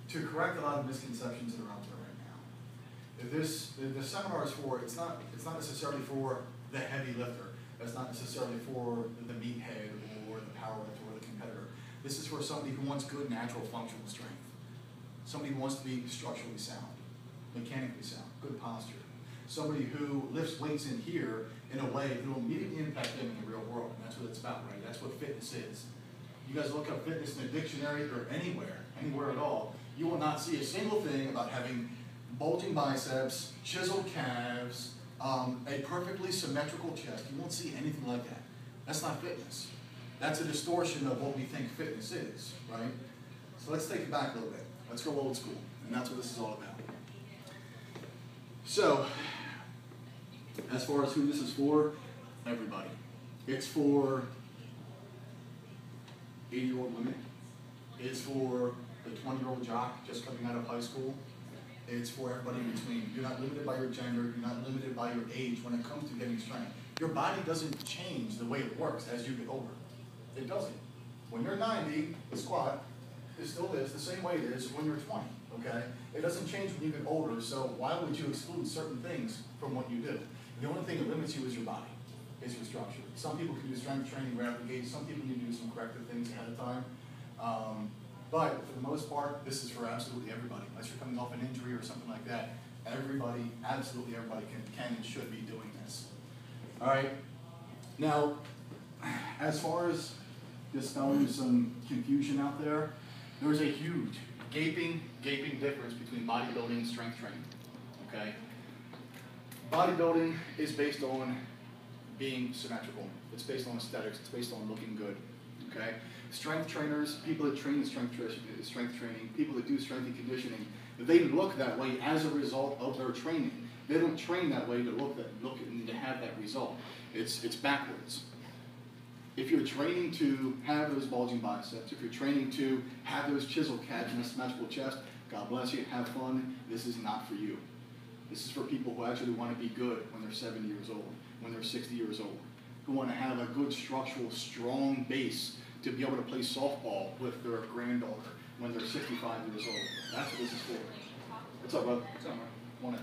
to correct a lot of misconceptions that are out there right now. The seminar is for, it's not necessarily for the heavy lifter. That's not necessarily for the meathead or the powerlifter or the competitor. This is for somebody who wants good natural functional strength. Somebody who wants to be structurally sound, mechanically sound, good posture. Somebody who lifts weights in here in a way that will immediately impact them in the real world. And that's what it's about, right? That's what fitness is. You guys look up fitness in a dictionary or anywhere at all, you will not see a single thing about having bulging biceps, chiseled calves, a perfectly symmetrical chest. You won't see anything like that. That's not fitness. That's a distortion of what we think fitness is, right? So let's take it back a little bit. Let's go old school, and that's what this is all about. So, as far as who this is for, everybody. It's for 80-year-old women. It's for the 20-year-old jock just coming out of high school. It's for everybody in between. You're not limited by your gender. You're not limited by your age when it comes to getting strength. Your body doesn't change the way it works as you get older. It doesn't. When you're 90, the squat is still is the same way it is when you're 20, okay? It doesn't change when you get older, so why would you exclude certain things from what you do? The only thing that limits you is your body, is your structure. Some people can do strength training right out the gate. Some people need to do some corrective things ahead of time. But for the most part, this is for absolutely everybody. Unless you're coming off an injury or something like that, everybody, absolutely everybody can and should be doing this. All right. Now, as far as dispelling some confusion out there, there's a huge, gaping difference between bodybuilding and strength training. Okay. Bodybuilding is based on being symmetrical. It's based on aesthetics. It's based on looking good. Okay. Strength trainers, people that train in strength training, people that do strength and conditioning, they look that way as a result of their training. They don't train that way to look and to have that result. It's backwards. If you're training to have those bulging biceps, if you're training to have those chiseled calves and a symmetrical chest, God bless you, have fun. This is not for you. This is for people who actually want to be good when they're 70 years old, when they're 60 years old, who want to have a good structural, strong base to be able to play softball with their granddaughter when they're 65 years old. That's what this is for. What's up, bud? What's up, man? Come on in.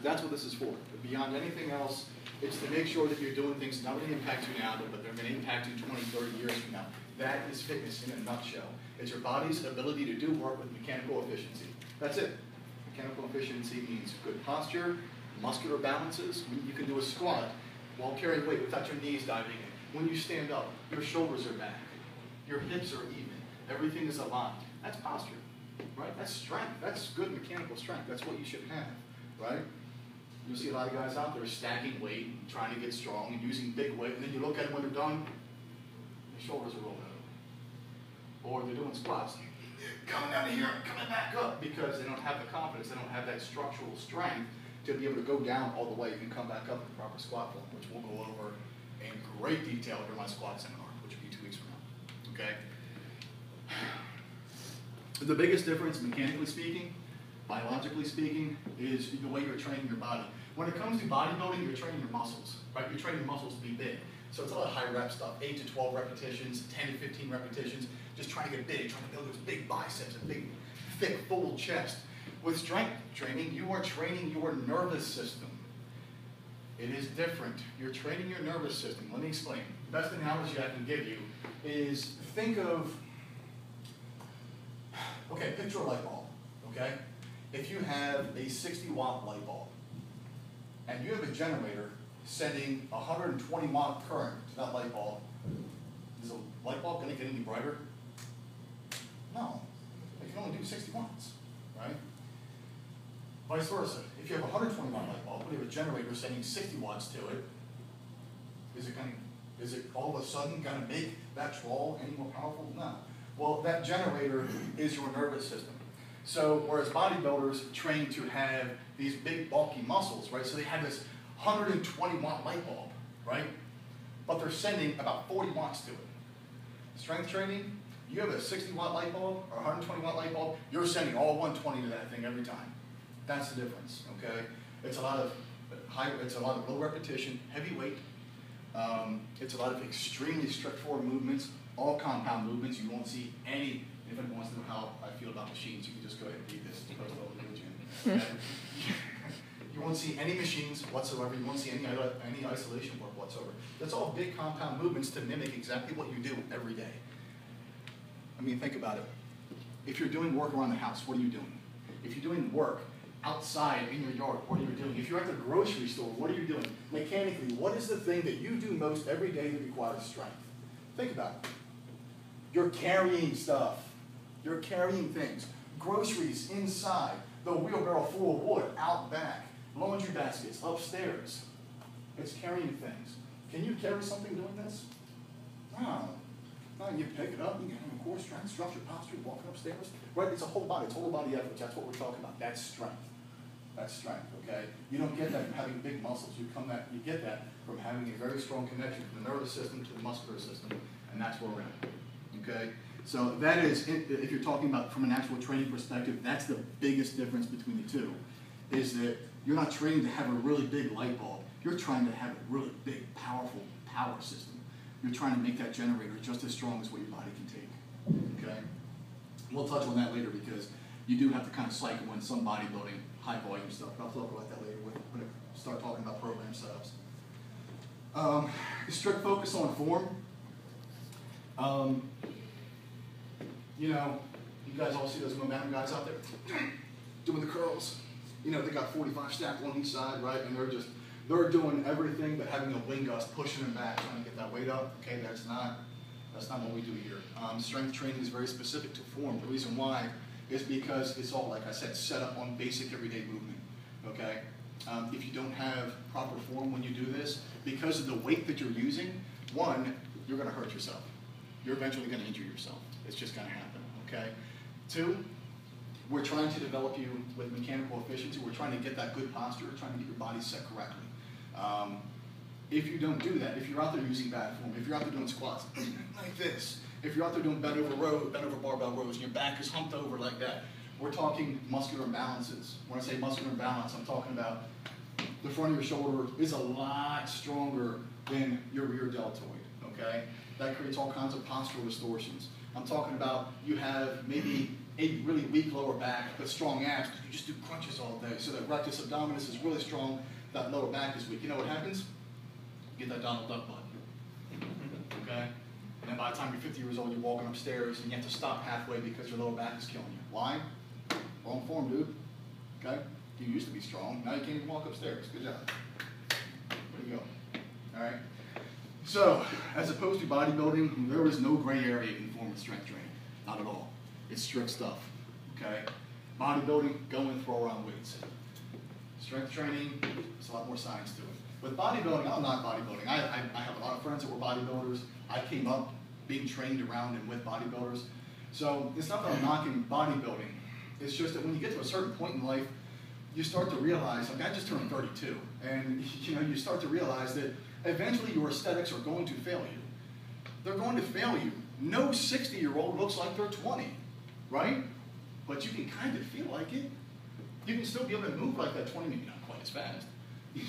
That's what this is for. But beyond anything else, it's to make sure that you're doing things not only impact you now, but they're going to impact you 20, 30 years from now. That is fitness in a nutshell. It's your body's ability to do work with mechanical efficiency. That's it. Mechanical efficiency means good posture, muscular balances. You can do a squat while carrying weight without your knees diving in. When you stand up, your shoulders are back. Your hips are even. Everything is aligned. That's posture, right? That's strength. That's good mechanical strength. That's what you should have, right? You see a lot of guys out there stacking weight, trying to get strong, and using big weight, and then you look at them when they're done, their shoulders are rolled over. Or they're doing squats. Coming down to here, coming back up, because they don't have the confidence, they don't have that structural strength to be able to go down all the way and come back up in the proper squat form, which we'll go over in great detail during my squat seminar, which will be 2 weeks from now. Okay? The biggest difference, mechanically speaking, biologically speaking, is the way you're training your body. When it comes to bodybuilding, you're training your muscles, right? You're training muscles to be big. So it's a lot of high rep stuff, 8 to 12 repetitions, 10 to 15 repetitions, just trying to get big, trying to build those big biceps, a big, thick, full chest. With strength training, you are training your nervous system. It is different. You're training your nervous system. Let me explain. The best analogy I can give you is think of, okay, picture a light bulb, okay? If you have a 60-watt light bulb, and you have a generator sending 120-watt current to that light bulb, is the light bulb going to get any brighter? No. It can only do 60 watts, right? Vice versa. If you have a 120-watt light bulb, but you have a generator sending 60 watts to it, is it all of a sudden going to make that trawl any more powerful? No. Well, that generator is your nervous system. So whereas bodybuilders train to have these big bulky muscles, right? So they have this 120-watt light bulb, right? But they're sending about 40 watts to it. Strength training, you have a 60-watt light bulb or 120-watt light bulb, you're sending all 120 to that thing every time. That's the difference, okay? It's a lot of low repetition, heavy weight. It's a lot of extremely straightforward movements all compound movements. You won't see any, if anyone wants to know how I feel about machines, you can just go ahead and read this. Okay? You won't see any machines whatsoever. You won't see any isolation work whatsoever. That's all big compound movements to mimic exactly what you do every day. I mean, think about it. If you're doing work around the house, what are you doing? If you're doing work outside in your yard, what are you doing? If you're at the grocery store, what are you doing? Mechanically, what is the thing that you do most every day that requires strength? Think about it. You're carrying stuff. You're carrying things. Groceries inside, the wheelbarrow full of wood out back, laundry baskets upstairs. It's carrying things. Can you carry something doing this? No. No, you pick it up, you get a core strength, structure, posture, walking upstairs. Right? It's a whole body, total body effort. That's what we're talking about. That's strength. That's strength, okay? You don't get that from having big muscles. You get that from having a very strong connection from the nervous system to the muscular system, and that's where we're at, okay? So that is, if you're talking about from an actual training perspective, that's the biggest difference between the two, is that you're not training to have a really big light bulb. You're trying to have a really big, powerful power system. You're trying to make that generator just as strong as what your body can take, okay? We'll touch on that later because you do have to kind of cycle in some bodybuilding, high volume stuff. I'll talk about that later when I start talking about program setups. Strict focus on form. You know, you guys all see those momentum guys out there doing the curls. You know, they got 45 stacked on each side, right? And they're doing everything but having a wind gust, pushing them back, trying to get that weight up. Okay, that's not what we do here. Strength training is very specific to form. The reason why is because it's all, like I said, set up on basic everyday movement. Okay, if you don't have proper form when you do this, because of the weight that you're using, one, you're going to hurt yourself. You're eventually going to injure yourself. It's just going to happen. Okay. Two, we're trying to develop you with mechanical efficiency. We're trying to get that good posture. We're trying to get your body set correctly. If you don't do that, if you're out there using bad form, if you're out there doing squats like this, if you're out there doing bent over barbell rows, and your back is humped over like that, we're talking muscular imbalances. When I say muscular imbalance, I'm talking about the front of your shoulder is a lot stronger than your rear deltoid, okay? That creates all kinds of postural distortions. I'm talking about you have maybe a really weak lower back but strong abs because you just do crunches all day. So that rectus abdominis is really strong, that lower back is weak. You know what happens? You get that Donald Duck butt, okay? And then by the time you're 50 years old, you're walking upstairs and you have to stop halfway because your lower back is killing you. Why? Wrong form, dude, okay? You used to be strong, now you can't even walk upstairs. Good job. There you go, all right? So, as opposed to bodybuilding, there is no gray area in form and strength training, not at all. It's strict stuff, okay? Bodybuilding, go and throw around weights. Strength training, there's a lot more science to it. With bodybuilding, I'm not bodybuilding. I have a lot of friends that were bodybuilders. I came up being trained around and with bodybuilders. So it's not that I'm knocking bodybuilding. It's just that when you get to a certain point in life, you start to realize, like I just turned 32, and you start to realize that eventually your aesthetics are going to fail you. They're going to fail you. No 60-year-old looks like they're 20, right? But you can kind of feel like it. You can still be able to move like that 20, maybe not quite as fast, but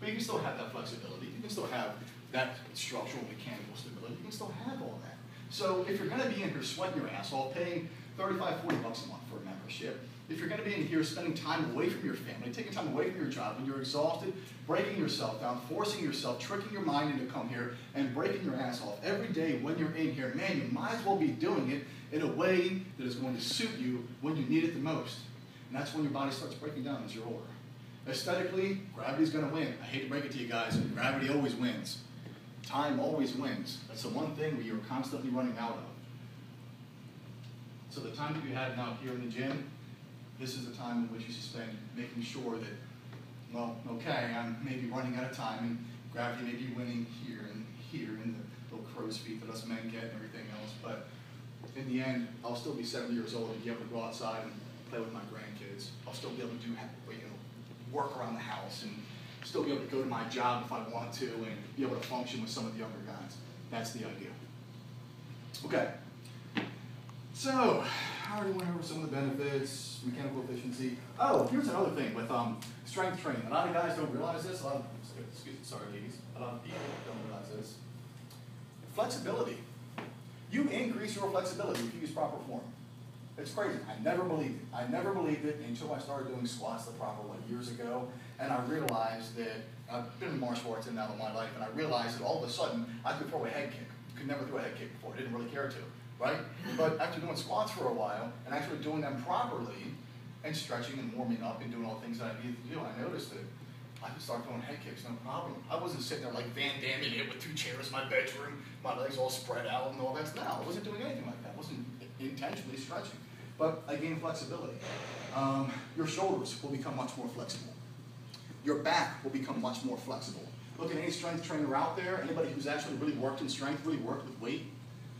you can still have that flexibility. You can still have that structural mechanical stability. You can still have all that. So if you're going to be in here sweating your ass off, paying $35, $40 a month for a membership, if you're going to be in here spending time away from your family, taking time away from your job, when you're exhausted, breaking yourself down, forcing yourself, tricking your mind into come here and breaking your ass off every day when you're in here, man, you might as well be doing it in a way that is going to suit you when you need it the most. And that's when your body starts breaking down as you're older. Aesthetically, gravity's going to win. I hate to break it to you guys, gravity always wins. Time always wins. That's the one thing where you're constantly running out of. So the time that you have now here in the gym, this is the time in which you should spend making sure that, well, okay, I'm maybe running out of time, and gravity may be winning here and the little crow's feet that us men get and everything else, but in the end, I'll still be 70 years old and be able to go outside and play with my grandkids. I'll still be able to do, work around the house and still be able to go to my job if I want to and be able to function with some of the younger guys. That's the idea. Okay. So, I already went over some of the benefits, mechanical efficiency. Oh, here's another thing with strength training. A lot of guys don't realize this. A lot of people don't realize this. Flexibility. You increase your flexibility if you use proper form. It's crazy. I never believed it. I never believed it until I started doing squats the proper way years ago, and I realized that I've been in martial arts now in my life, and I realized that all of a sudden I could throw a head kick. Could never throw a head kick before. Didn't really care to, right? But after doing squats for a while and actually doing them properly and stretching and warming up and doing all the things that I needed to do, I noticed that I could start throwing head kicks, no problem. I wasn't sitting there like Van Damming it with 2 chairs in my bedroom, my legs all spread out and all that. No, I wasn't doing anything like that. I wasn't intentionally stretching. But I gained flexibility. Your shoulders will become much more flexible. Your back will become much more flexible. Look at any strength trainer out there, anybody who's actually really worked in strength, really worked with weight,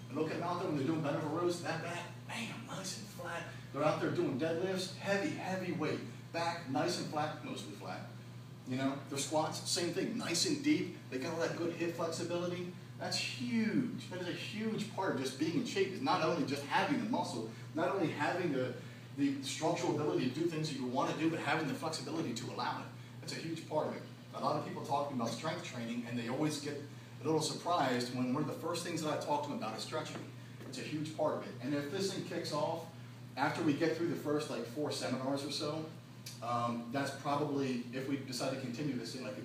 and look at them out there when they're doing bent over rows, that back, bam, nice and flat. They're out there doing deadlifts, heavy, heavy weight. Back, nice and flat, mostly flat. You know, their squats, same thing, nice and deep. They got all that good hip flexibility. That's huge. That is a huge part of just being in shape, is not only just having the muscle, not only having the structural ability to do things that you want to do, but having the flexibility to allow it. That's a huge part of it. A lot of people talking about strength training, and they always get a little surprised when one of the first things that I talk to them about is stretching. It's a huge part of it. And if this thing kicks off, after we get through the first like 4 seminars or so, that's probably, if we decide to continue this thing like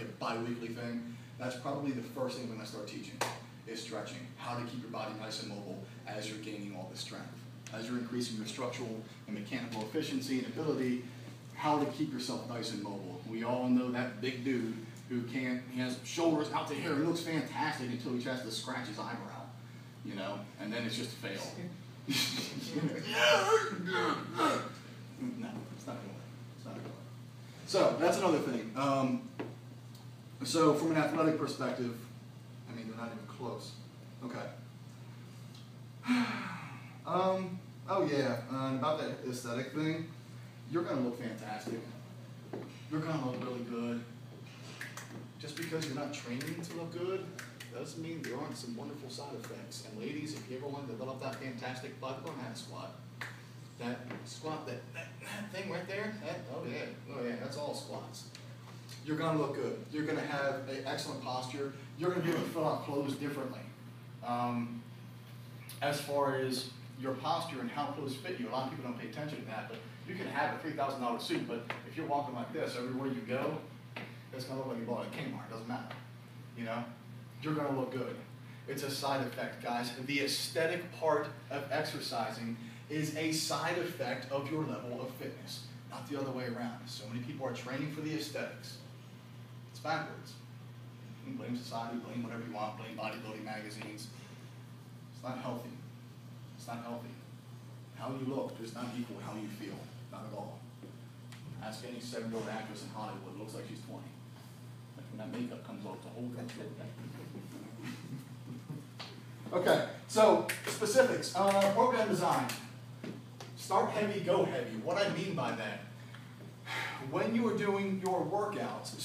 a bi-weekly thing, that's probably the first thing we're going to start teaching, is stretching. How to keep your body nice and mobile as you're gaining all this strength. As you're increasing your structural and mechanical efficiency and ability, how to keep yourself nice and mobile. We all know that big dude who he has shoulders out to here, he looks fantastic until he tries to scratch his eyebrow, you know, and then it's just a fail. No, it's not going to work. It's not going to work. So that's another thing. So from an athletic perspective, I mean, they're not even close. Okay. Oh yeah, about that aesthetic thing, you're going to look fantastic. You're going to look really good. Just because you're not training to look good doesn't mean there aren't some wonderful side effects. And ladies, if you ever want to develop that fantastic butt, learn how to squat. That squat, that thing right there, oh yeah, that's all squats. You're going to look good. You're going to have an excellent posture. You're going to be able to fill out clothes differently. As far as your posture and how clothes fit you, a lot of people don't pay attention to that, but you can have a $3,000 suit, but if you're walking like this everywhere you go, it's going to look like you bought it at Kmart. It doesn't matter. You know? You're going to look good. It's a side effect, guys. The aesthetic part of exercising is a side effect of your level of fitness, not the other way around. So many people are training for the aesthetics. It's backwards. You can blame society, blame whatever you want, blame bodybuilding magazines. It's not healthy. It's not healthy. How you look does not equal how you feel. Not at all. Ask any 7-year-old actress in Hollywood. Looks like she's 20. Like when that makeup comes off, the whole country. Okay, so specifics. Program design. Start heavy, go heavy. What I mean by that, when you are doing your workouts,